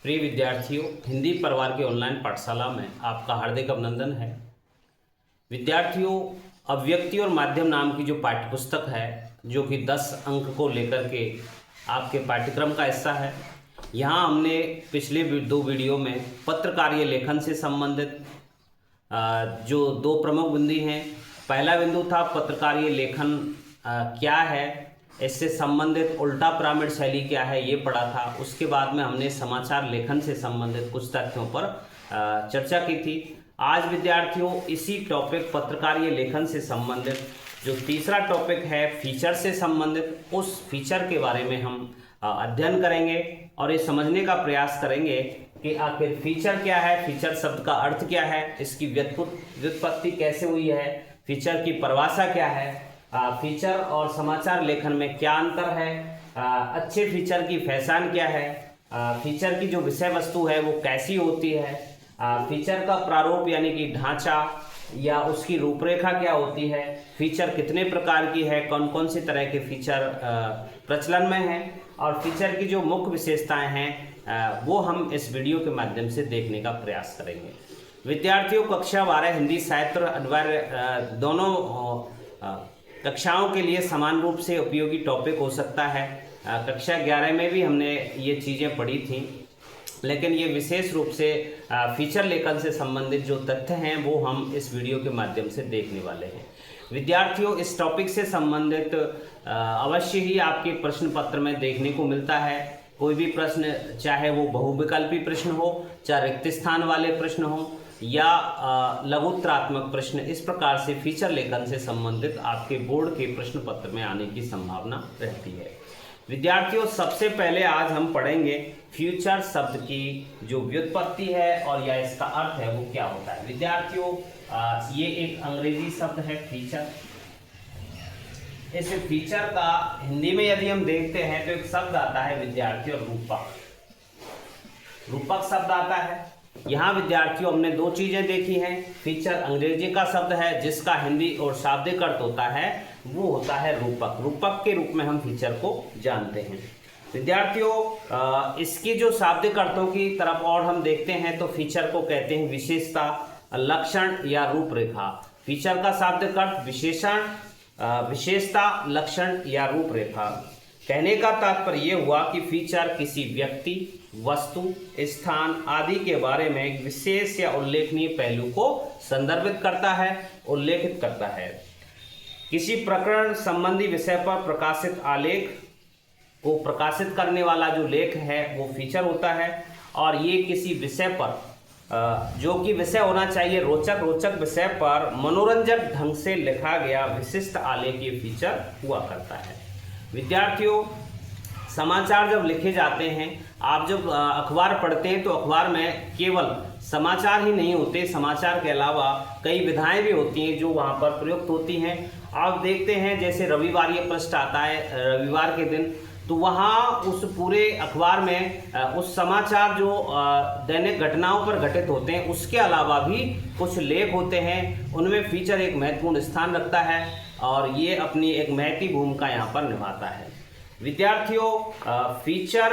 प्रिय विद्यार्थियों, हिंदी परिवार की ऑनलाइन पाठशाला में आपका हार्दिक अभिनंदन है। विद्यार्थियों, अभिव्यक्ति और माध्यम नाम की जो पाठ्यपुस्तक है, जो कि 10 अंक को लेकर के आपके पाठ्यक्रम का हिस्सा है, यहाँ हमने पिछले 2 वीडियो में पत्रकारीय लेखन से संबंधित जो 2 प्रमुख बिंदु हैं। पहला बिंदु था पत्रकारीय लेखन क्या है, इससे संबंधित उल्टा पिरामिड शैली क्या है, ये पढ़ा था। उसके बाद में हमने समाचार लेखन से संबंधित कुछ तथ्यों पर चर्चा की थी। आज विद्यार्थियों इसी टॉपिक पत्रकारीय लेखन से संबंधित जो तीसरा टॉपिक है फीचर से संबंधित, उस फीचर के बारे में हम अध्ययन करेंगे और ये समझने का प्रयास करेंगे कि आखिर फीचर क्या है, फीचर शब्द का अर्थ क्या है, इसकी व्युत्पत्ति कैसे हुई है, फीचर की परिभाषा क्या है, फीचर और समाचार लेखन में क्या अंतर है, अच्छे फीचर की पहचान क्या है, फीचर की जो विषय वस्तु है वो कैसी होती है, फीचर का प्रारूप यानी कि ढांचा या उसकी रूपरेखा क्या होती है, फीचर कितने प्रकार की है, कौन कौन सी तरह के फीचर प्रचलन में हैं, और फीचर की जो मुख्य विशेषताएं हैं वो हम इस वीडियो के माध्यम से देखने का प्रयास करेंगे। विद्यार्थियों, कक्षा 12 हिंदी साहित्य और अनिवार्य दोनों कक्षाओं के लिए समान रूप से उपयोगी टॉपिक हो सकता है। कक्षा 11 में भी हमने ये चीज़ें पढ़ी थी, लेकिन ये विशेष रूप से फीचर लेखन से संबंधित जो तथ्य हैं वो हम इस वीडियो के माध्यम से देखने वाले हैं। विद्यार्थियों, इस टॉपिक से संबंधित अवश्य ही आपके प्रश्न पत्र में देखने को मिलता है। कोई भी प्रश्न, चाहे वो बहुविकल्पी प्रश्न हो, चाहे रिक्त स्थान वाले प्रश्न हो या लघुत्तरात्मक प्रश्न, इस प्रकार से फीचर लेखन से संबंधित आपके बोर्ड के प्रश्न पत्र में आने की संभावना रहती है। विद्यार्थियों, सबसे पहले आज हम पढ़ेंगे फीचर शब्द की जो व्युत्पत्ति है और या इसका अर्थ है वो क्या होता है। विद्यार्थियों, ये एक अंग्रेजी शब्द है फीचर। इस फीचर का हिंदी में यदि हम देखते हैं तो एक शब्द आता है विद्यार्थियों, रूपक। रूपक शब्द आता है। यहाँ विद्यार्थियों हमने 2 चीजें देखी हैं। फीचर अंग्रेजी का शब्द है जिसका हिंदी और शाब्दिक अर्थ होता है वो होता है रूपक। रूपक के रूप में हम फीचर को जानते हैं। विद्यार्थियों, इसकी जो शाब्दिक अर्थों की तरफ और हम देखते हैं तो फीचर को कहते हैं विशेषता, लक्षण या रूपरेखा। फीचर का शाब्दिक अर्थ विशेषण, विशेषता, लक्षण या रूपरेखा। कहने का तात्पर्य यह हुआ कि फीचर किसी व्यक्ति, वस्तु, स्थान आदि के बारे में एक विशेष या उल्लेखनीय पहलू को संदर्भित करता है, उल्लेखित करता है। किसी प्रकरण संबंधी विषय पर प्रकाशित आलेख को प्रकाशित करने वाला जो लेख है वो फीचर होता है, और ये किसी विषय पर जो कि विषय होना चाहिए रोचक विषय पर मनोरंजक ढंग से लिखा गया विशिष्ट आलेख ये फीचर हुआ करता है। विद्यार्थियों, समाचार जब लिखे जाते हैं, आप जब अखबार पढ़ते हैं तो अखबार में केवल समाचार ही नहीं होते, समाचार के अलावा कई विधाएं भी होती हैं जो वहां पर प्रयुक्त होती हैं। आप देखते हैं जैसे रविवार ये पृष्ठ आता है रविवार के दिन, तो वहाँ उस पूरे अखबार में उस समाचार जो दैनिक घटनाओं पर घटित होते हैं उसके अलावा भी कुछ लेख होते हैं, उनमें फीचर एक महत्वपूर्ण स्थान रखता है और ये अपनी एक महती भूमिका यहाँ पर निभाता है। विद्यार्थियों, फीचर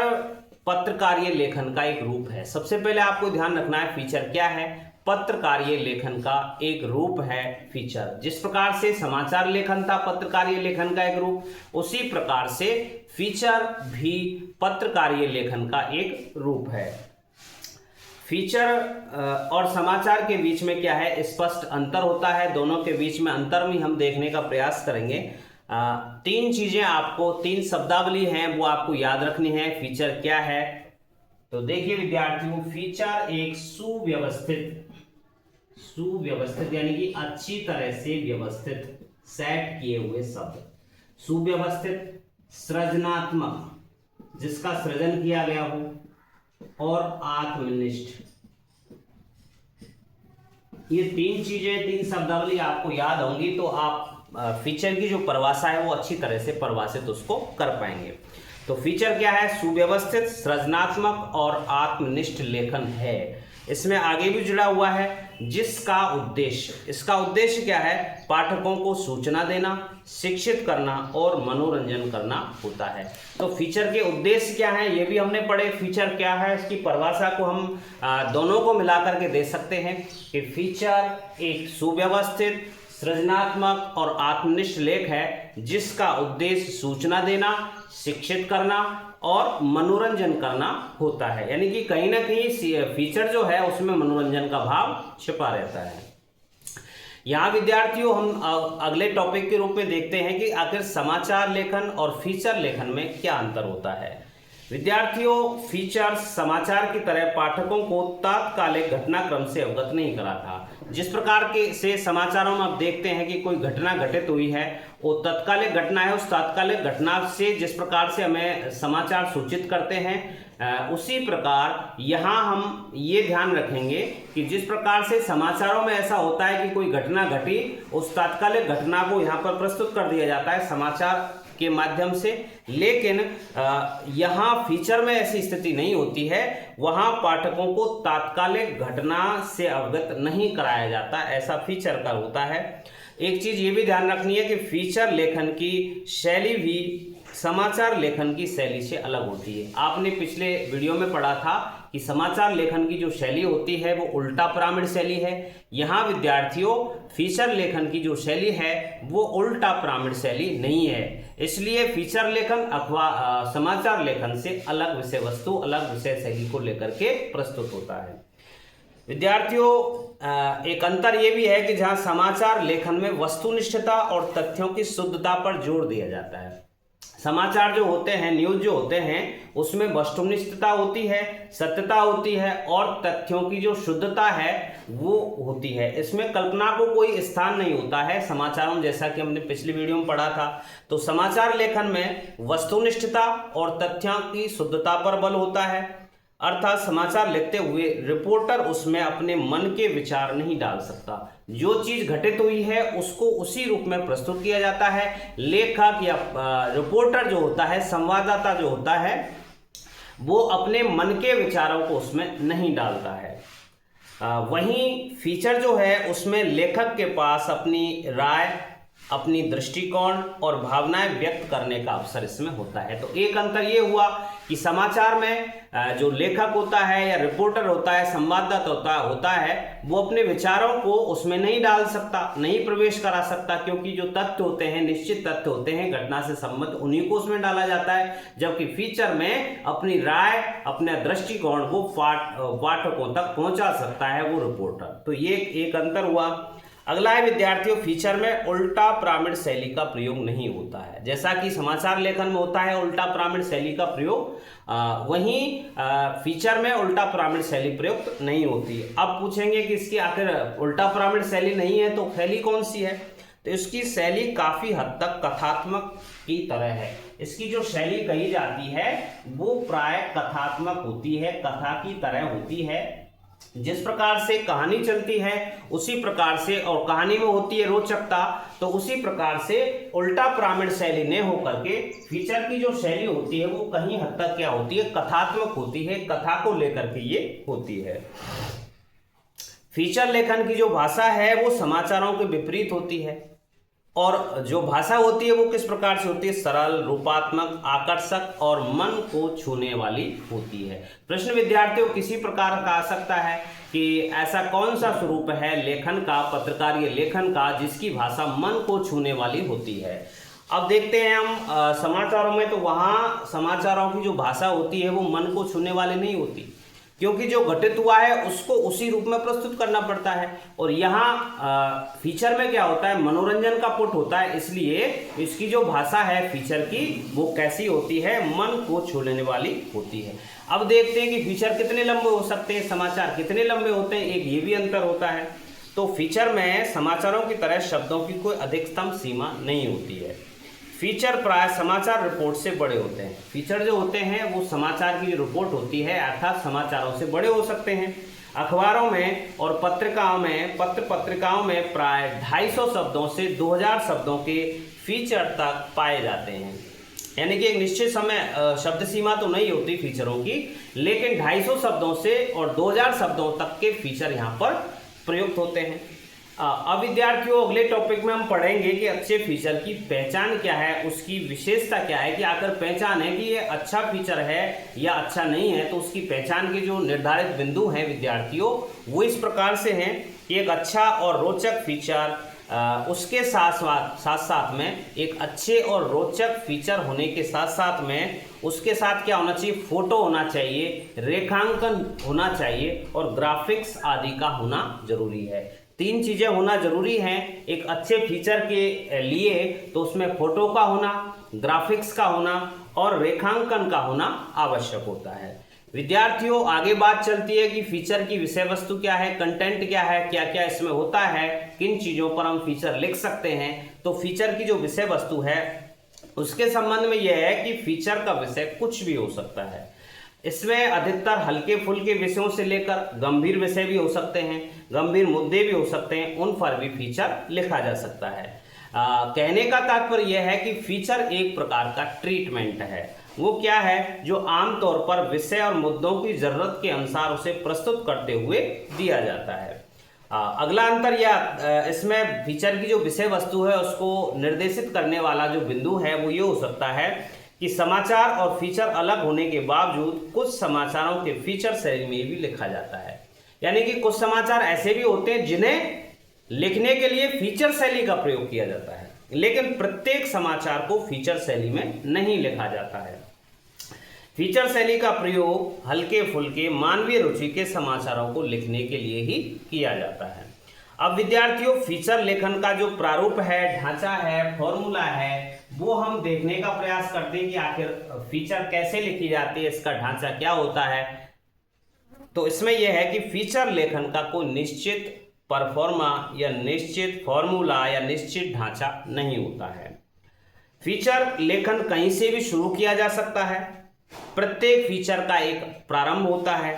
पत्रकारीय लेखन का एक रूप है। सबसे पहले आपको ध्यान रखना है फीचर क्या है। पत्रकारीय लेखन का एक रूप है फीचर। जिस प्रकार से समाचार लेखन था पत्रकारीय लेखन का एक रूप, उसी प्रकार से फीचर भी पत्रकारीय लेखन का एक रूप है। फीचर और समाचार के बीच में क्या है, स्पष्ट अंतर होता है। दोनों के बीच में अंतर भी हम देखने का प्रयास करेंगे। 3 चीजें आपको, 3 शब्दावली हैं वो आपको याद रखनी है। फीचर क्या है तो देखिए विद्यार्थियों, फीचर एक सुव्यवस्थित यानी कि अच्छी तरह से व्यवस्थित, सेट किए हुए शब्द। सुव्यवस्थित, सृजनात्मक, जिसका सृजन किया गया हो, और आत्मनिष्ठ। ये 3 चीजें, 3 शब्दावली आपको याद होंगी तो आप फीचर की जो परिभाषा है वो अच्छी तरह से परिभाषित उसको कर पाएंगे। तो फीचर क्या है, सुव्यवस्थित, सृजनात्मक और आत्मनिष्ठ लेखन है। इसमें आगे भी जुड़ा हुआ है, जिसका उद्देश्य, इसका उद्देश्य क्या है, पाठकों को सूचना देना, शिक्षित करना और मनोरंजन करना होता है। तो फीचर के उद्देश्य क्या है ये भी हमने पढ़े। फीचर क्या है, इसकी परिभाषा को हम दोनों को मिलाकर के दे सकते हैं कि फीचर एक सुव्यवस्थित, सृजनात्मक और आत्मनिष्ठ लेख है जिसका उद्देश्य सूचना देना, शिक्षित करना और मनोरंजन करना होता है। यानी कि कहीं ना कहीं फीचर जो है उसमें मनोरंजन का भाव छिपा रहता है। यहाँ विद्यार्थियों हम अगले टॉपिक के रूप में देखते हैं कि आखिर समाचार लेखन और फीचर लेखन में क्या अंतर होता है। विद्यार्थियों, फीचर समाचार की तरह पाठकों को तात्कालिक घटनाक्रम से अवगत नहीं कराता। जिस प्रकार के से समाचारों में आप देखते हैं कि कोई घटना घटित हुई है, वो तत्कालिक घटना है, उस तात्कालिक घटना से जिस प्रकार से हमें समाचार सूचित करते हैं, उसी प्रकार यहाँ हम ये ध्यान रखेंगे कि जिस प्रकार से समाचारों में ऐसा होता है कि कोई घटना घटी, उस तात्कालिक घटना को यहाँ पर प्रस्तुत कर दिया जाता है समाचार के माध्यम से, लेकिन यहाँ फीचर में ऐसी स्थिति नहीं होती है। वहाँ पाठकों को तात्कालिक घटना से अवगत नहीं कराया जाता, ऐसा फीचर का होता है। एक चीज ये भी ध्यान रखनी है कि फीचर लेखन की शैली भी समाचार लेखन की शैली से अलग होती है। आपने पिछले वीडियो में पढ़ा था कि समाचार लेखन की जो शैली होती है वो उल्टा पिरामिड शैली है। यहाँ विद्यार्थियों, फीचर लेखन की जो शैली है वो उल्टा पिरामिड शैली नहीं है। इसलिए फीचर लेखन अथवा समाचार लेखन से अलग विषय वस्तु, अलग विषय शैली को लेकर के प्रस्तुत होता है। विद्यार्थियों, एक अंतर यह भी है कि जहां समाचार लेखन में वस्तुनिष्ठता और तथ्यों की शुद्धता पर जोर दिया जाता है। समाचार जो होते हैं, न्यूज जो होते हैं, उसमें वस्तुनिष्ठता होती है, सत्यता होती है और तथ्यों की जो शुद्धता है वो होती है। इसमें कल्पना को कोई स्थान नहीं होता है समाचारों में, जैसा कि हमने पिछली वीडियो में पढ़ा था। तो समाचार लेखन में वस्तुनिष्ठता और तथ्यों की शुद्धता पर बल होता है, अर्थात समाचार लिखते हुए रिपोर्टर उसमें अपने मन के विचार नहीं डाल सकता। जो चीज घटित हुई है उसको उसी रूप में प्रस्तुत किया जाता है। लेखक या रिपोर्टर जो होता है, संवाददाता जो होता है, वो अपने मन के विचारों को उसमें नहीं डालता है। वहीं फीचर जो है उसमें लेखक के पास अपनी राय, अपनी दृष्टिकोण और भावनाएं व्यक्त करने का अवसर इसमें होता है। तो एक अंतर ये हुआ कि समाचार में जो लेखक होता है या रिपोर्टर होता है, संवाददाता होता है, वो अपने विचारों को उसमें नहीं डाल सकता, नहीं प्रवेश करा सकता, क्योंकि जो तथ्य होते हैं, निश्चित तथ्य होते हैं घटना से संबंधित, उन्हीं को उसमें डाला जाता है। जबकि फीचर में अपनी राय, अपना दृष्टिकोण वो पाठकों तक पहुंचा सकता है वो रिपोर्टर। तो ये एक अंतर हुआ। अगला है विद्यार्थियों, फीचर में उल्टा पिरामिड शैली का प्रयोग नहीं होता है। जैसा कि समाचार लेखन में होता है उल्टा पिरामिड शैली का प्रयोग, वहीं फीचर में उल्टा पिरामिड शैली प्रयुक्त नहीं होती। अब पूछेंगे कि इसकी आखिर उल्टा पिरामिड शैली नहीं है तो शैली कौन सी है? तो इसकी शैली काफी हद तक कथात्मक की तरह है। इसकी जो शैली कही जाती है वो प्राय कथात्मक होती है, कथा की तरह होती है। जिस प्रकार से कहानी चलती है उसी प्रकार से, और कहानी में होती है रोचकता, तो उसी प्रकार से उल्टा पिरामिड शैली ने होकर के फीचर की जो शैली होती है वो कहीं हद तक क्या होती है, कथात्मक होती है, कथा को लेकर के ये होती है। फीचर लेखन की जो भाषा है वो समाचारों के विपरीत होती है, और जो भाषा होती है वो किस प्रकार से होती है, सरल, रूपात्मक, आकर्षक और मन को छूने वाली होती है। प्रश्न विद्यार्थियों किसी प्रकार का आ सकता है कि ऐसा कौन सा स्वरूप है लेखन का, पत्रकारीय लेखन का, जिसकी भाषा मन को छूने वाली होती है। अब देखते हैं हम समाचारों में, तो वहाँ समाचारों की जो भाषा होती है वो मन को छूने वाली नहीं होती, क्योंकि जो घटित हुआ है उसको उसी रूप में प्रस्तुत करना पड़ता है। और यहाँ फीचर में क्या होता है, मनोरंजन का पुट होता है, इसलिए इसकी जो भाषा है फीचर की वो कैसी होती है, मन को छू लेने वाली होती है। अब देखते हैं कि फीचर कितने लंबे हो सकते हैं, समाचार कितने लंबे होते हैं, एक ये भी अंतर होता है। तो फीचर में समाचारों की तरह शब्दों की कोई अधिकतम सीमा नहीं होती है। फीचर प्राय समाचार रिपोर्ट से बड़े होते हैं। फीचर जो होते हैं वो समाचार की जो रिपोर्ट होती है अर्थात समाचारों से बड़े हो सकते हैं। अखबारों में और पत्रिकाओं में, पत्र पत्रिकाओं में प्राय 250 शब्दों से 2000 शब्दों के फीचर तक पाए जाते हैं। यानी कि एक निश्चित समय शब्द सीमा तो नहीं होती फीचरों की, लेकिन 250 शब्दों से और 2000 शब्दों तक के फीचर यहाँ पर प्रयुक्त होते हैं। अब विद्यार्थियों अगले टॉपिक में हम पढ़ेंगे कि अच्छे फीचर की पहचान क्या है, उसकी विशेषता क्या है, कि आखिर पहचान है कि ये अच्छा फीचर है या अच्छा नहीं है। तो उसकी पहचान के जो निर्धारित बिंदु हैं विद्यार्थियों, वो इस प्रकार से हैं कि एक अच्छा और रोचक फीचर, उसके साथ साथ में एक अच्छे और रोचक फीचर होने के साथ साथ में उसके साथ क्या होना चाहिए, फोटो होना चाहिए, रेखांकन होना चाहिए और ग्राफिक्स आदि का होना जरूरी है। 3 चीजें होना जरूरी हैं एक अच्छे फीचर के लिए। तो उसमें फोटो का होना, ग्राफिक्स का होना और रेखांकन का होना आवश्यक होता है। विद्यार्थियों आगे बात चलती है कि फीचर की विषय वस्तु क्या है, कंटेंट क्या है, क्या क्या इसमें होता है, किन चीजों पर हम फीचर लिख सकते हैं। तो फीचर की जो विषय वस्तु है उसके संबंध में यह है कि फीचर का विषय कुछ भी हो सकता है। इसमें अधिकतर हल्के फुल्के विषयों से लेकर गंभीर विषय भी हो सकते हैं, गंभीर मुद्दे भी हो सकते हैं, उन पर भी फीचर लिखा जा सकता है। कहने का तात्पर्य यह है कि फीचर एक प्रकार का ट्रीटमेंट है। वो क्या है, जो आमतौर पर विषय और मुद्दों की जरूरत के अनुसार उसे प्रस्तुत करते हुए दिया जाता है। अगला अंतर या इसमें फीचर की जो विषय वस्तु है उसको निर्देशित करने वाला जो बिंदु है वो ये हो सकता है कि समाचार और फीचर अलग होने के बावजूद कुछ समाचारों के फीचर शैली में भी लिखा जाता है। यानी कि कुछ समाचार ऐसे भी होते हैं जिन्हें लिखने के लिए फीचर शैली का प्रयोग किया जाता है, लेकिन प्रत्येक समाचार को फीचर शैली में नहीं लिखा जाता है। फीचर शैली का प्रयोग हल्के फुल्के मानवीय रुचि के समाचारों को लिखने के लिए ही किया जाता है। अब विद्यार्थियों फीचर लेखन का जो प्रारूप है, ढांचा है, फॉर्मूला है, वो हम देखने का प्रयास करते हैं कि आखिर फीचर कैसे लिखी जाती है, इसका ढांचा क्या होता है। तो इसमें यह है कि फीचर लेखन का कोई निश्चित परफॉर्मा या निश्चित फॉर्मूला या निश्चित ढांचा नहीं होता है। फीचर लेखन कहीं से भी शुरू किया जा सकता है। प्रत्येक फीचर का एक प्रारंभ होता है,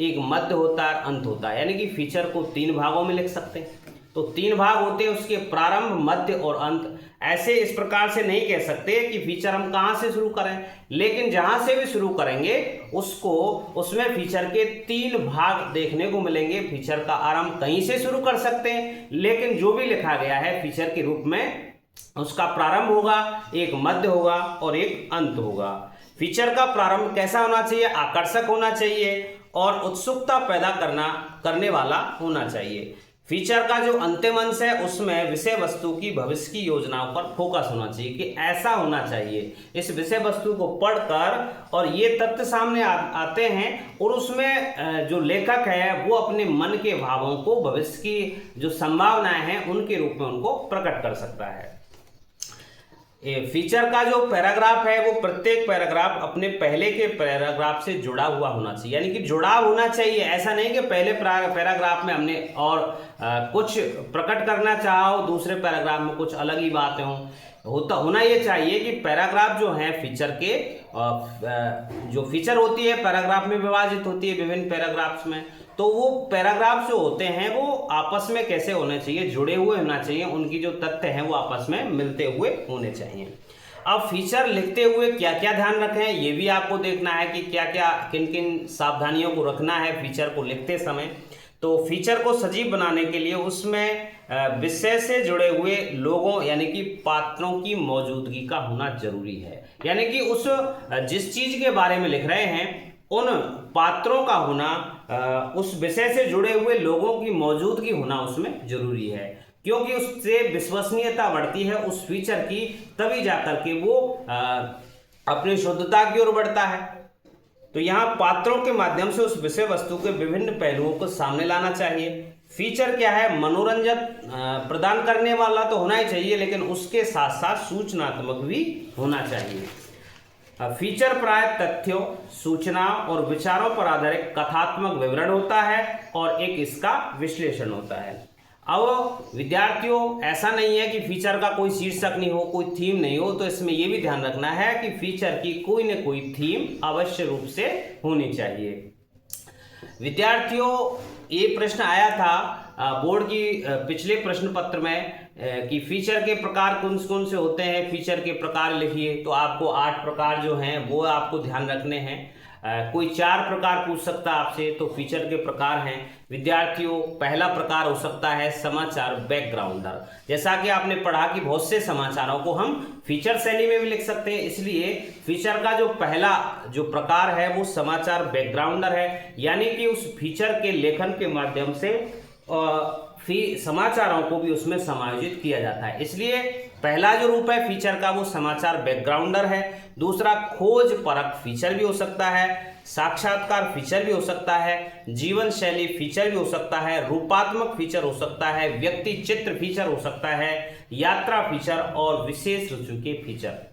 एक मध्य होता है, अंत होता है। यानी कि फीचर को 3 भागों में लिख सकते हैं। तो 3 भाग होते हैं उसके, प्रारंभ, मध्य और अंत। ऐसे इस प्रकार से नहीं कह सकते कि फीचर हम कहां से शुरू करें, लेकिन जहां से भी शुरू करेंगे उसमें फीचर के 3 भाग देखने को मिलेंगे। फीचर का आरंभ कहीं से शुरू कर सकते हैं, लेकिन जो भी लिखा गया है फीचर के रूप में उसका प्रारंभ होगा, एक मध्य होगा और एक अंत होगा। फीचर का प्रारंभ कैसा होना चाहिए, आकर्षक होना चाहिए और उत्सुकता पैदा करने वाला होना चाहिए। फीचर का जो अंतिम अंश है उसमें विषय वस्तु की भविष्य की योजनाओं पर फोकस होना चाहिए कि ऐसा होना चाहिए। इस विषय वस्तु को पढ़कर और ये तथ्य सामने आते हैं और उसमें जो लेखक है वो अपने मन के भावों को, भविष्य की जो संभावनाएं हैं उनके रूप में उनको प्रकट कर सकता है। फीचर का जो पैराग्राफ है वो प्रत्येक पैराग्राफ अपने पहले के पैराग्राफ से जुड़ा हुआ होना चाहिए। यानी कि जुड़ाव होना चाहिए। ऐसा नहीं कि पहले पैराग्राफ में हमने और कुछ प्रकट करना चाहा हो, दूसरे पैराग्राफ में कुछ अलग ही बातें होना ये चाहिए कि पैराग्राफ जो है फीचर के जो फीचर होती है पैराग्राफ में विभाजित होती है विभिन्न पैराग्राफ्स में। तो वो पैराग्राफ जो होते हैं वो आपस में कैसे होने चाहिए, जुड़े हुए होना चाहिए। उनकी जो तथ्य हैं वो आपस में मिलते हुए होने चाहिए। अब फीचर लिखते हुए क्या क्या ध्यान रखें ये भी आपको देखना है कि क्या क्या किन किन सावधानियों को रखना है फीचर को लिखते समय। तो फीचर को सजीव बनाने के लिए उसमें विषय से जुड़े हुए लोगों यानी कि पात्रों की मौजूदगी का होना जरूरी है। यानी कि उस जिस चीज के बारे में लिख रहे हैं उन पात्रों का होना, उस विषय से जुड़े हुए लोगों की मौजूदगी होना उसमें जरूरी है, क्योंकि उससे विश्वसनीयता बढ़ती है उस फीचर की, तभी जाकर के वो अपनी शुद्धता की ओर बढ़ता है। तो यहाँ पात्रों के माध्यम से उस विषय वस्तु के विभिन्न पहलुओं को सामने लाना चाहिए। फीचर क्या है, मनोरंजन प्रदान करने वाला तो होना ही चाहिए, लेकिन उसके साथ साथ सूचनात्मक भी होना चाहिए। फीचर प्राय तथ्यों, सूचना और विचारों पर आधारित कथात्मक विवरण होता है और एक इसका विश्लेषण होता है। अब विद्यार्थियों ऐसा नहीं है कि फीचर का कोई शीर्षक नहीं हो, कोई थीम नहीं हो। तो इसमें यह भी ध्यान रखना है कि फीचर की कोई न कोई थीम अवश्य रूप से होनी चाहिए। विद्यार्थियों ये प्रश्न आया था बोर्ड की पिछले प्रश्न पत्र में कि फीचर के प्रकार कौन कौन से होते हैं, फीचर के प्रकार लिखिए, तो आपको 8 प्रकार जो हैं वो आपको ध्यान रखने हैं। कोई 4 प्रकार पूछ सकता है आपसे, तो फीचर के प्रकार हैं विद्यार्थियों। पहला प्रकार हो सकता है समाचार बैकग्राउंडर। जैसा कि आपने पढ़ा कि बहुत से समाचारों को हम फीचर शैली में भी लिख सकते हैं, इसलिए फीचर का जो पहला जो प्रकार है वो समाचार बैकग्राउंडर है, यानी कि उस फीचर के लेखन के माध्यम से समाचारों को भी उसमें समायोजित किया जाता है। इसलिए पहला जो रूप है फीचर का वो समाचार बैकग्राउंडर है। दूसरा खोज परख फीचर भी हो सकता है, साक्षात्कार फीचर भी हो सकता है, जीवन शैली फीचर भी हो सकता है, रूपात्मक फीचर हो सकता है, व्यक्ति चित्र फीचर हो सकता है, यात्रा फीचर और विशेष रुचि के फीचर।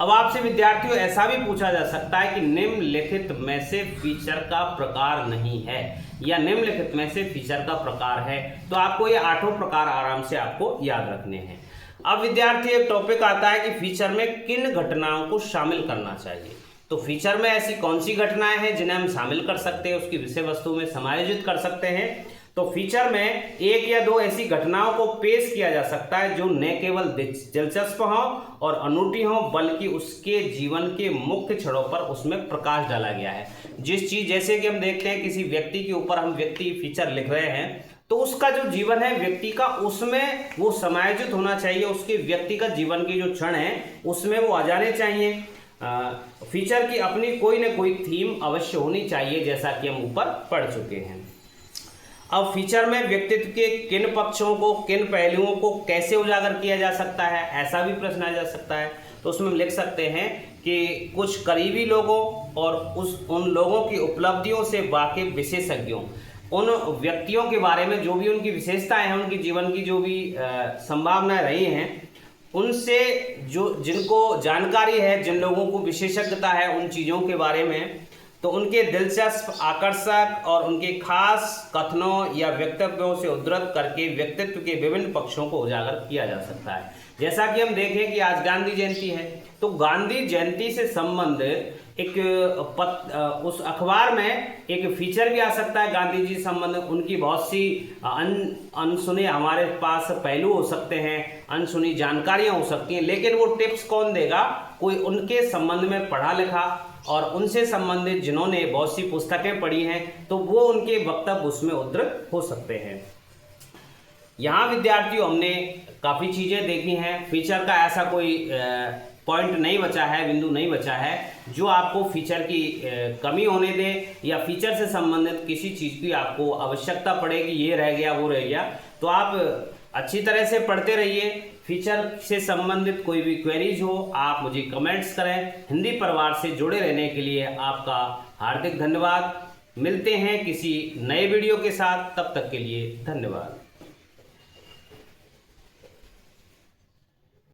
अब आपसे विद्यार्थियों ऐसा भी पूछा जा सकता है कि निम्नलिखित में से फीचर का प्रकार नहीं है या निम्नलिखित में से फीचर का प्रकार है, तो आपको ये 8 प्रकार आराम से आपको याद रखने हैं। अब विद्यार्थी एक टॉपिक आता है कि फीचर में किन घटनाओं को शामिल करना चाहिए। तो फीचर में ऐसी कौन सी घटनाएं हैं जिन्हें हम शामिल कर सकते हैं, उसकी विषय वस्तु में समायोजित कर सकते हैं। तो फीचर में 1 या 2 ऐसी घटनाओं को पेश किया जा सकता है जो न केवल दिलचस्प हो और अनूठी हो, बल्कि उसके जीवन के मुख्य क्षणों पर उसमें प्रकाश डाला गया है। जिस चीज, जैसे कि हम देखते हैं किसी व्यक्ति के ऊपर हम व्यक्ति फीचर लिख रहे हैं, तो उसका जो जीवन है व्यक्ति का, उसमें वो समायोजित होना चाहिए, उसके व्यक्तिगत जीवन के जो क्षण हैं उसमें वो आ जाने चाहिए। फीचर की अपनी कोई न कोई थीम अवश्य होनी चाहिए, जैसा कि हम ऊपर पढ़ चुके हैं। अब फीचर में व्यक्तित्व के किन पक्षों को, किन पहलुओं को कैसे उजागर किया जा सकता है, ऐसा भी प्रश्न आ जा सकता है। तो उसमें हम लिख सकते हैं कि कुछ करीबी लोगों और उन लोगों की उपलब्धियों से वाकिफ विशेषज्ञों, उन व्यक्तियों के बारे में जो भी उनकी विशेषताएं हैं, उनकी जीवन की जो भी संभावनाएं रही हैं, उनसे जो जिनको जानकारी है, जिन लोगों को विशेषज्ञता है उन चीज़ों के बारे में, तो उनके दिलचस्प, आकर्षक और उनके खास कथनों या वक्तव्यों से उद्धृत करके व्यक्तित्व के विभिन्न पक्षों को उजागर किया जा सकता है। जैसा कि हम देखें कि आज गांधी जयंती है, तो गांधी जयंती से संबंधित उस अखबार में एक फीचर भी आ सकता है गांधी जी संबंधित। उनकी बहुत सी अनसुने हमारे पास पहलू हो सकते हैं, अनसुनी जानकारियां हो सकती हैं, लेकिन वो टिप्स कौन देगा? कोई उनके संबंध में पढ़ा लिखा और उनसे संबंधित जिन्होंने बहुत सी पुस्तकें पढ़ी हैं, तो वो उनके वक्तव्य उसमें उद्धृत हो सकते हैं। यहाँ विद्यार्थियों हमने काफ़ी चीज़ें देखी हैं। फीचर का ऐसा कोई पॉइंट नहीं बचा है, बिंदु नहीं बचा है जो आपको फीचर की कमी होने दे या फीचर से संबंधित किसी चीज़ की आपको आवश्यकता पड़ेगी, ये रह गया वो रह गया। तो आप अच्छी तरह से पढ़ते रहिए। फीचर से संबंधित कोई भी क्वेरीज हो आप मुझे कमेंट्स करें। हिंदी परिवार से जुड़े रहने के लिए आपका हार्दिक धन्यवाद। मिलते हैं किसी नए वीडियो के साथ, तब तक के लिए धन्यवाद।